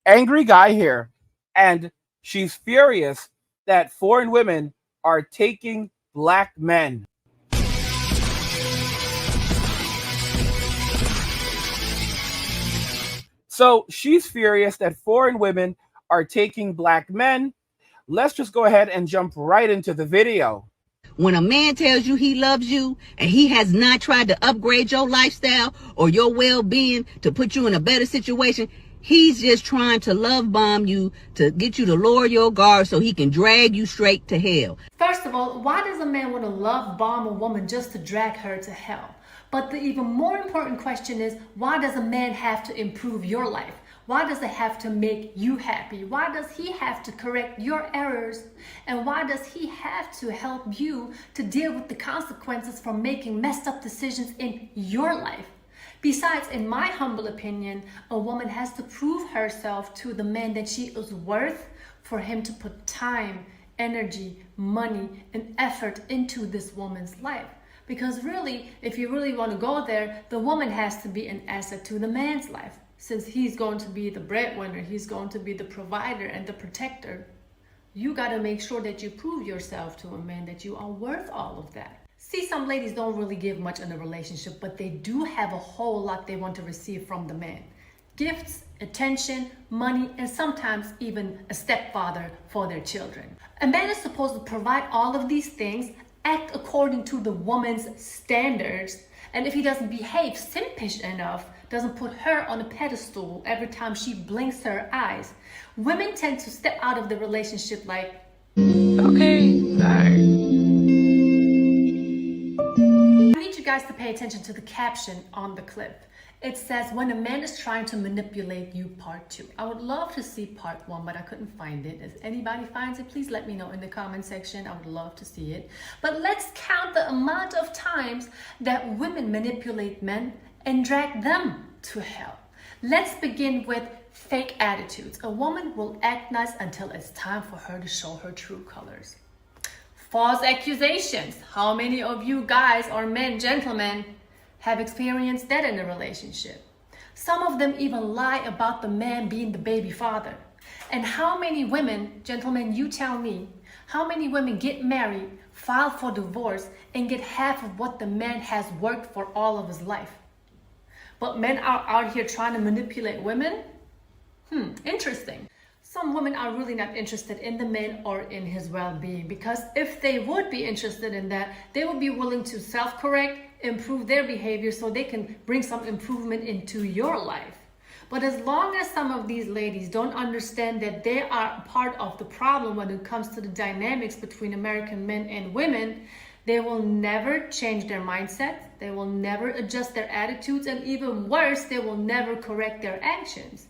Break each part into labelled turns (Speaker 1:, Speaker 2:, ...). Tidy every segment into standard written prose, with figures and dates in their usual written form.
Speaker 1: Angry guy here, and she's furious that foreign women are taking black men. So she's furious that foreign women are taking black men. Let's just go ahead and jump right into the video.
Speaker 2: When a man tells you he loves you and he has not tried to upgrade your lifestyle or your well-being to put you in a better situation, he's just trying to love bomb you to get you to lower your guard so he can drag you straight to hell.
Speaker 3: First of all, why does a man want to love bomb a woman just to drag her to hell? But the even more important question is, why does a man have to improve your life? Why does it have to make you happy? Why does he have to correct your errors? And why does he have to help you to deal with the consequences from making messed up decisions in your life? Besides, in my humble opinion, a woman has to prove herself to the man that she is worth for him to put time, energy, money, and effort into this woman's life. Because really, if you really want to go there, the woman has to be an asset to the man's life. Since he's going to be the breadwinner, he's going to be the provider and the protector, you got to make sure that you prove yourself to a man that you are worth all of that. See, some ladies don't really give much in a relationship, but they do have a whole lot they want to receive from the man. Gifts, attention, money, and sometimes even a stepfather for their children. A man is supposed to provide all of these things, act according to the woman's standards, and if he doesn't behave simpish enough, doesn't put her on a pedestal every time she blinks her eyes, women tend to step out of the relationship like, okay, sorry. I need you guys to pay attention to the caption on the clip. It says, when a man is trying to manipulate you, part 2. I would love to see part 1, but I couldn't find it. If anybody finds it, please let me know in the comment section. I would love to see it. But let's count the amount of times that women manipulate men and drag them to hell. Let's begin with fake attitudes. A woman will act nice until it's time for her to show her true colors. False accusations. How many of you guys or men, gentlemen, have experienced that in a relationship? Some of them even lie about the man being the baby father. And how many women, gentlemen, you tell me, how many women get married, file for divorce, and get half of what the man has worked for all of his life? But men are out here trying to manipulate women? Interesting. Some women are really not interested in the man or in his well-being, because if they would be interested in that, they would be willing to self-correct, improve their behavior so they can bring some improvement into your life. But as long as some of these ladies don't understand that they are part of the problem when it comes to the dynamics between American men and women, they will never change their mindset, they will never adjust their attitudes, and even worse, they will never correct their actions.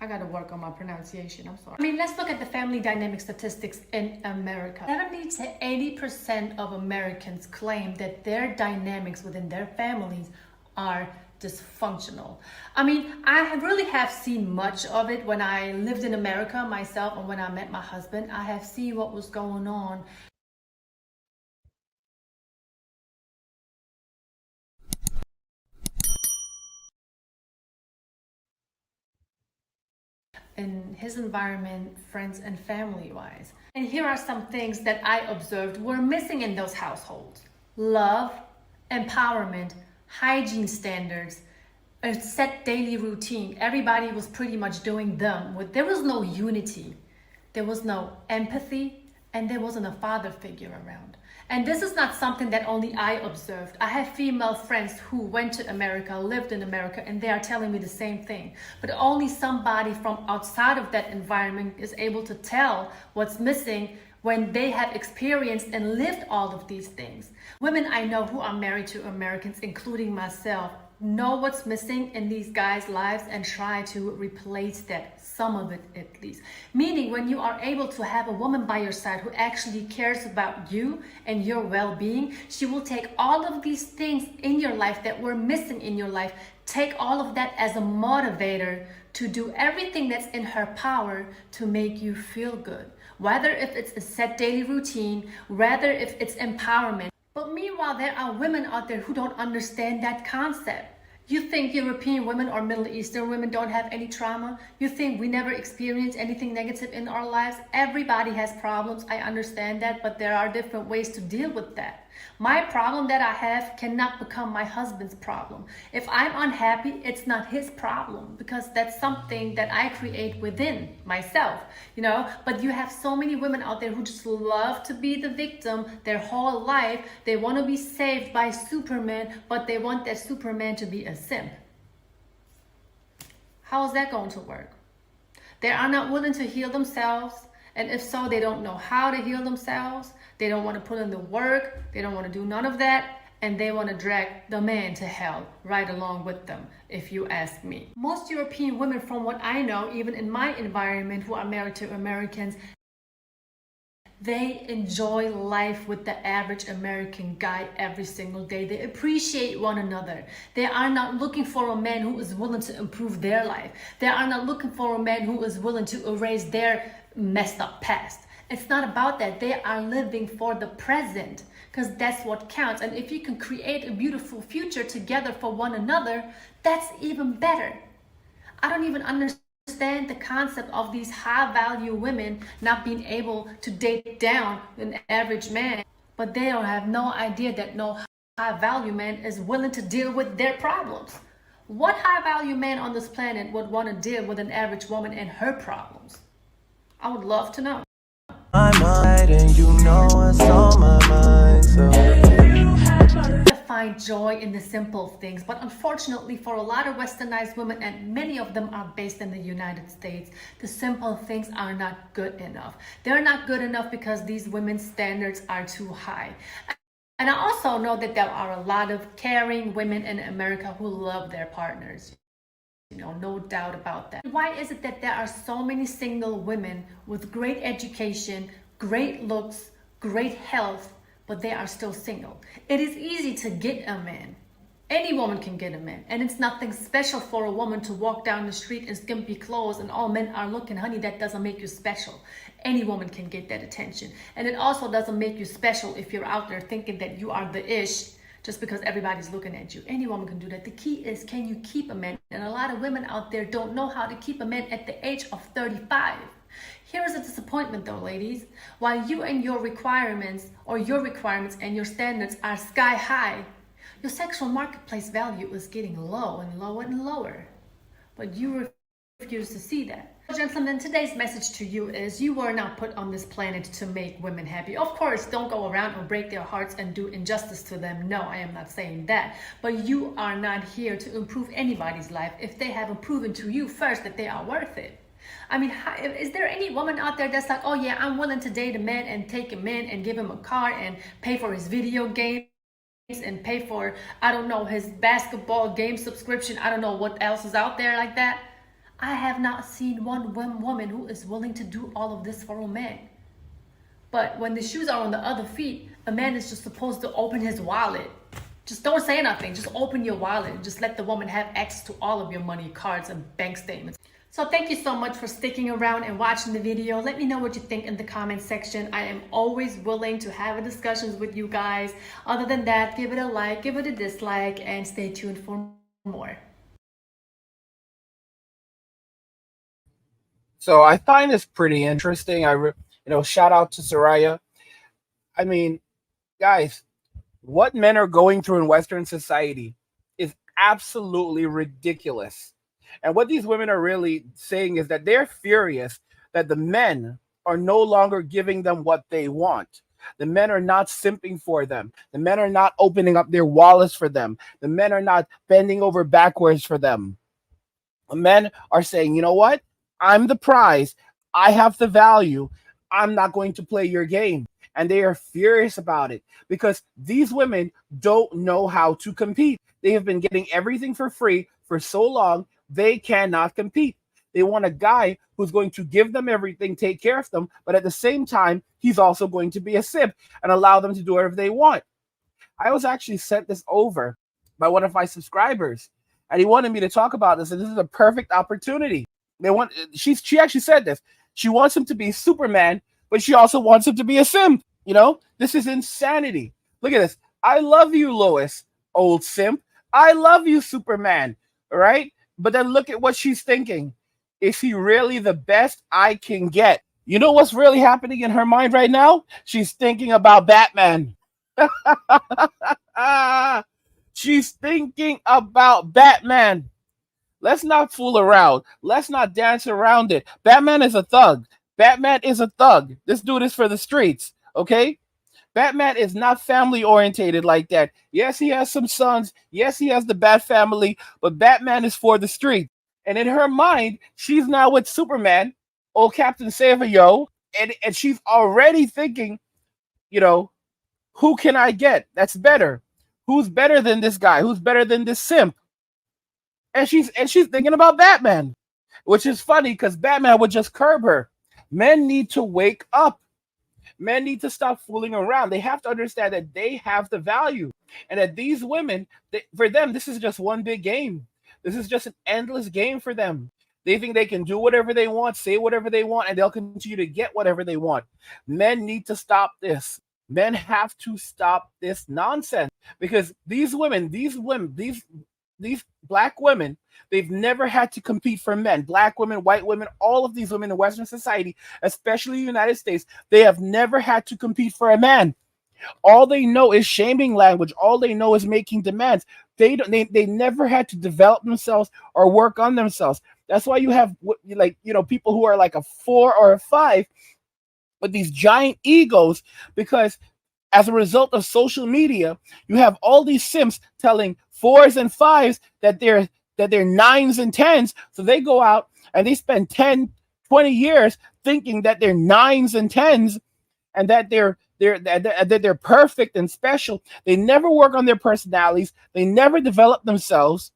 Speaker 3: I gotta work on my pronunciation, I'm sorry. I mean, let's look at the family dynamic statistics in America. 70 to 80% of Americans claim that their dynamics within their families are dysfunctional. I mean, I really have seen much of it when I lived in America myself, and when I met my husband, I have seen what was going on in his environment, friends and family wise. And here are some things that I observed were missing in those households: love, empowerment, hygiene standards, a set daily routine. Everybody was pretty much doing them. There was no unity, there was no empathy, and there wasn't a father figure around. And this is not something that only I observed. I have female friends who went to America, lived in America, and they are telling me the same thing. But only somebody from outside of that environment is able to tell what's missing when they have experienced and lived all of these things. Women I know who are married to Americans, including myself, know what's missing in these guys' lives and try to replace that, some of it at least. Meaning, when you are able to have a woman by your side who actually cares about you and your well-being, she will take all of these things in your life that were missing in your life, take all of that as a motivator to do everything that's in her power to make you feel good. Whether if it's a set daily routine, whether if it's empowerment. But meanwhile, there are women out there who don't understand that concept. You think European women or Middle Eastern women don't have any trauma? You think we never experience anything negative in our lives? Everybody has problems. I understand that, but there are different ways to deal with that. My problem that I have cannot become my husband's problem. If I'm unhappy, it's not his problem because that's something that I create within myself, you know? But you have so many women out there who just love to be the victim their whole life. They want to be saved by Superman, but they want that Superman to be a simp. How is that going to work? They are not willing to heal themselves. And if so, they don't know how to heal themselves. They don't want to put in the work. They don't want to do none of that. And they want to drag the man to hell right along with them, if you ask me. Most European women, from what I know, even in my environment, who are married to Americans, they enjoy life with the average American guy every single day. They appreciate one another. They are not looking for a man who is willing to improve their life. They are not looking for a man who is willing to erase their messed up past. It's not about that. They are living for the present because that's what counts. And if you can create a beautiful future together for one another, that's even better. I don't even understand the concept of these high value women not being able to date down an average man, but they don't have no idea that no high value man is willing to deal with their problems. What high value man on this planet would want to deal with an average woman and her problems? I would love to know.
Speaker 4: My mind, and you know what's on my mind, so
Speaker 3: Find joy in the simple things, but unfortunately for a lot of westernized women, and many of them are based in the United States, the simple things are not good enough. They're not good enough because these women's standards are too high. And I also know that there are a lot of caring women in America who love their partners. You know, no doubt about that. Why is it that there are so many single women with great education, great looks, great health, but they are still single? It is easy to get a man. Any woman can get a man. And it's nothing special for a woman to walk down the street in skimpy clothes and all men are looking. Honey, that doesn't make you special. Any woman can get that attention. And it also doesn't make you special if you're out there thinking that you are the ish just because everybody's looking at you. Any woman can do that. The key is, can you keep a man? And a lot of women out there don't know how to keep a man at the age of 35. Here's a disappointment though, ladies. While you and your requirements and your standards are sky high, your sexual marketplace value is getting low and lower and lower. But you refuse to see that. Gentlemen, today's message to you is you were not put on this planet to make women happy. Of course, don't go around and break their hearts and do injustice to them. No, I am not saying that. But you are not here to improve anybody's life if they haven't proven to you first that they are worth it. I mean, is there any woman out there that's like, oh yeah, I'm willing to date a man and take him in and give him a car and pay for his video games and pay for, I don't know, his basketball game subscription. I don't know what else is out there like that. I have not seen one woman who is willing to do all of this for a man. But when the shoes are on the other feet, a man is just supposed to open his wallet. Just don't say nothing. Just open your wallet and just let the woman have access to all of your money, cards, and bank statements. So thank you so much for sticking around and watching the video. Let me know what you think in the comment section. I am always willing to have discussions with you guys. Other than that, give it a like, give it a dislike, and stay tuned for more.
Speaker 1: So I find this pretty interesting. Shout out to Soraya. I mean, guys, what men are going through in Western society is absolutely ridiculous. And what these women are really saying is that they're furious that the men are no longer giving them what they want. The men are not simping for them. The men are not opening up their wallets for them. The men are not bending over backwards for them. The men are saying, you know what? I'm the prize. I have the value. I'm not going to play your game. And they are furious about it because these women don't know how to compete. They have been getting everything for free for so long, they cannot compete. They want a guy who's going to give them everything, take care of them, but at the same time, he's also going to be a simp and allow them to do whatever they want. I was actually sent this over by one of my subscribers, and he wanted me to talk about this, and this is a perfect opportunity. She actually said this. She wants him to be Superman, but she also wants him to be a simp. This is insanity. Look at this. I love you, Lois, old simp. I love you, Superman. All right. But then look at what she's thinking. Is he really the best I can get? You know what's really happening in her mind right now? She's thinking about Batman. She's thinking about Batman. Let's not fool around. Let's not dance around it. Batman is a thug. Batman is a thug. This dude is for the streets. Okay? Batman is not family orientated like that. Yes, he has some sons. Yes, he has the Bat family, but Batman is for the street. And in her mind, she's now with Superman, old Captain Save-A-Yo, and she's already thinking, you know, who can I get that's better? Who's better than this guy? Who's better than this simp? And she's thinking about Batman, which is funny because Batman would just curb her. Men need to wake up. Men need to stop fooling around. They have to understand that they have the value, and that these women, for them, this is just one big game. This is just an endless game for them. They think they can do whatever they want, say whatever they want, and they'll continue to get whatever they want. Men need to stop this. Men have to stop this nonsense because these black women, they've never had to compete for men. Black women, white women, all of these women in Western society, especially the United States, they have never had to compete for a man. All they know is shaming language. All they know is making demands. They never had to develop themselves or work on themselves. That's why you have people who are like a 4 or a 5 with these giant egos, because as a result of social media, you have all these simps telling 4s and 5s that they're 9s and 10s. So they go out and they spend 10, 20 years thinking that they're 9s and 10s and that they're perfect and special. They never work on their personalities. They never develop themselves.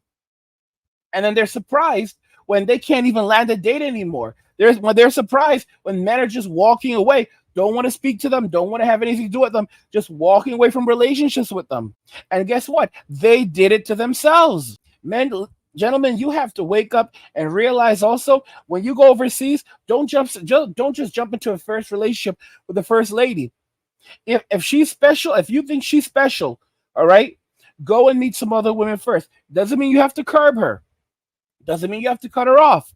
Speaker 1: And then they're surprised when they can't even land a date anymore. They're surprised when men are just walking away, don't want to speak to them, don't want to have anything to do with them, just walking away from relationships with them. And guess what? They did it to themselves. Men, gentlemen, you have to wake up and realize also when you go overseas, don't just jump into a first relationship with the first lady. If she's special, if you think she's special, all right, go and meet some other women first. Doesn't mean you have to curb her. Doesn't mean you have to cut her off.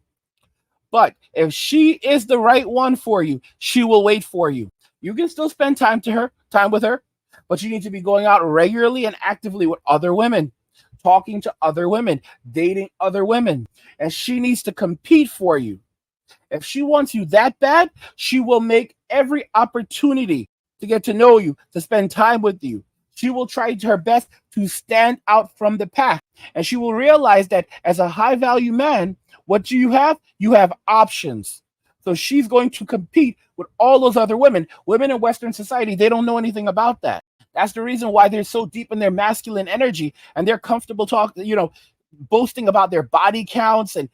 Speaker 1: But if she is the right one for you, she will wait for you. You can still spend time with her, but you need to be going out regularly and actively with other women, talking to other women, dating other women. And she needs to compete for you. If she wants you that bad, she will make every opportunity to get to know you, to spend time with you. She will try her best to stand out from the pack. And she will realize that as a high value man, what do you have? You have options. So she's going to compete with all those other women. Women in Western society, they don't know anything about that. That's the reason why they're so deep in their masculine energy and they're comfortable boasting about their body counts and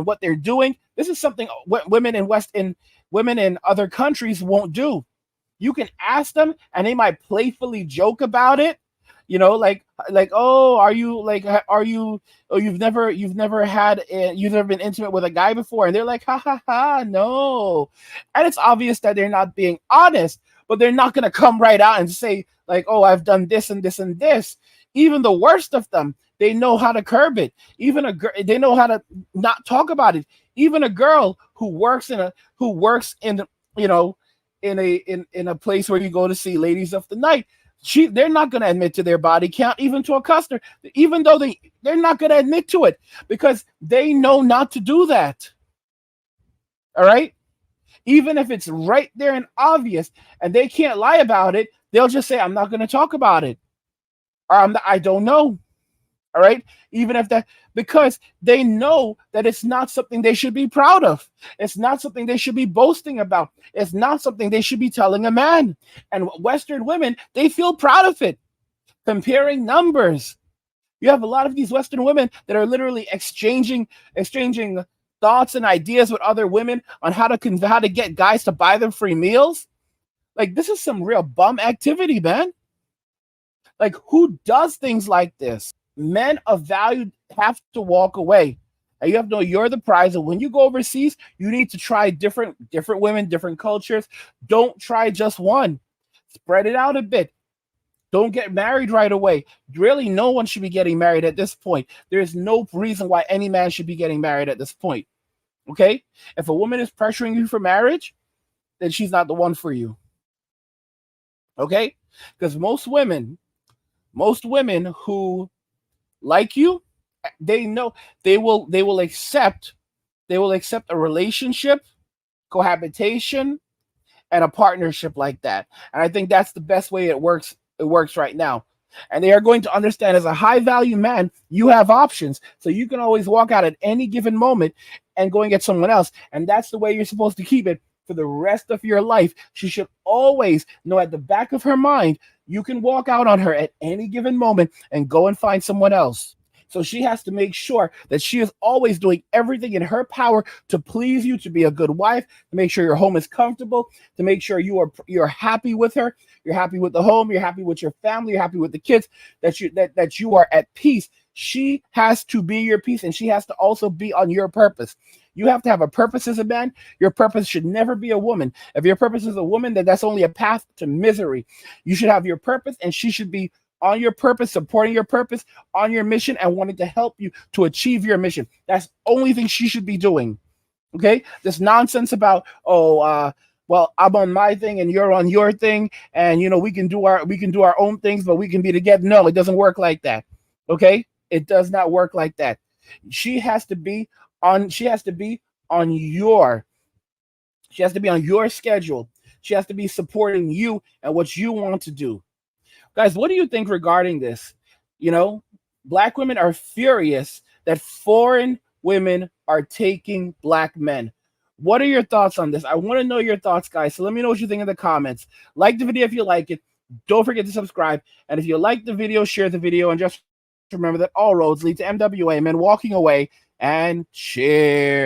Speaker 1: what they're doing. This is something women in other countries won't do. You can ask them and they might playfully joke about it, oh, you've never been intimate with a guy before, and they're like, ha ha ha, no. And it's obvious that they're not being honest, but they're not going to come right out and say like, oh, I've done this and this and this. Even the worst of them, they know how to curb it. They know how to not talk about it. Even a girl who works in a place where you go to see ladies of the night, they're not going to admit to their body count, even to a customer, even though they're not going to admit to it because they know not to do that. All right. Even if it's right there and obvious and they can't lie about it, they'll just say, I'm not going to talk about it. Or I don't know. All right. Even if because they know that it's not something they should be proud of. It's not something they should be boasting about. It's not something they should be telling a man. And Western women, they feel proud of it. Comparing numbers. You have a lot of these Western women that are literally exchanging thoughts and ideas with other women on how to get guys to buy them free meals. Like, this is some real bum activity, man. Like, who does things like this? Men of value have to walk away. And you have to know you're the prize. And when you go overseas, you need to try different women, different cultures. Don't try just one. Spread it out a bit. Don't get married right away. Really, no one should be getting married at this point. There's no reason why any man should be getting married at this point. Okay? If a woman is pressuring you for marriage, then she's not the one for you. Okay? Because most women who like you, they know they will accept a relationship, cohabitation, and a partnership like that. And I think that's the best way it works right now. And they are going to understand, as a high value man, you have options. So you can always walk out at any given moment and go and get someone else. And that's the way you're supposed to keep it for the rest of your life. She should always know at the back of her mind, you can walk out on her at any given moment and go and find someone else. So she has to make sure that she is always doing everything in her power to please you, to be a good wife, to make sure your home is comfortable, to make sure you're happy with her, you're happy with the home, you're happy with your family, you're happy with the kids, that you are at peace. She has to be your peace, and she has to also be on your purpose. You have to have a purpose as a man. Your purpose should never be a woman. If your purpose is a woman, then that's only a path to misery. You should have your purpose, and she should be on your purpose, supporting your purpose, on your mission, and wanting to help you to achieve your mission. That's the only thing she should be doing. Okay? This nonsense about, well, I'm on my thing and you're on your thing, and we can do our own things, but we can be together. No, it doesn't work like that. Okay? It does not work like that. She has to be on your schedule. She has to be supporting you and what you want to do. Guys, what do you think regarding this? Black women are furious that foreign women are taking black men. What are your thoughts on this? I want to know your thoughts, guys. So let me know what you think in the comments. Like the video if you like it. Don't forget to subscribe. And if you like the video, share the video. And just remember that all roads lead to MWA, men walking away, and cheers.